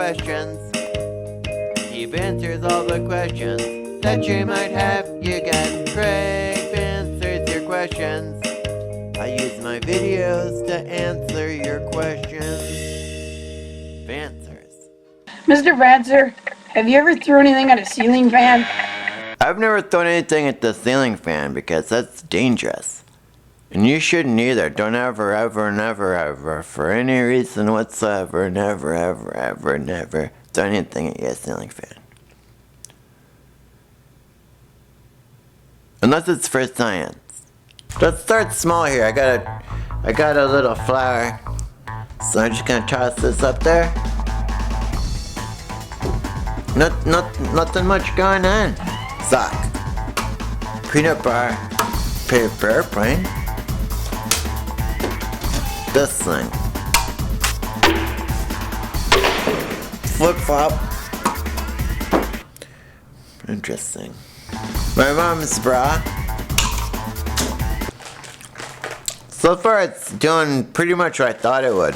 questions. He answers all the questions that you might have. You get Craig answers your questions. I use my videos to answer your questions. Vanswers. Mr. Vanser, have you ever thrown anything at a ceiling fan? I've never thrown anything at the ceiling fan because that's dangerous. And you shouldn't either. Don't ever, for any reason whatsoever, never throw anything at your ceiling fan. Unless it's for science. Let's start small here. I got a little flour. So I'm just gonna toss this up there. Nothing much going on. Sock. Peanut bar. Paper airplane. This thing. Flip flop. Interesting. My mom's bra. So far it's doing pretty much what I thought it would.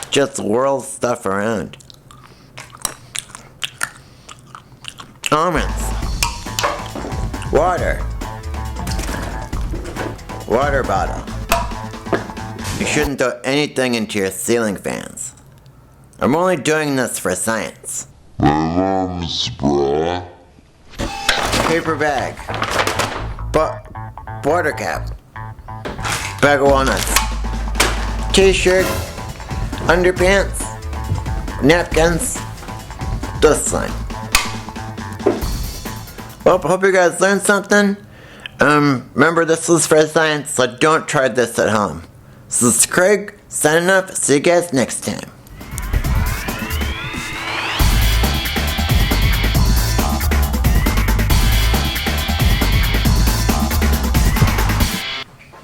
Just whirls stuff around. Almonds. Water. Water bottle. You shouldn't throw anything into your ceiling fans. I'm only doing this for science. My mom's bra. Paper bag. Border cap. Bag of walnuts. T-shirt. Underpants. Napkins. This thing. Well, hope you guys learned something. Remember this was for science, so don't try this at home. This is Craig, signing off. See you guys next time.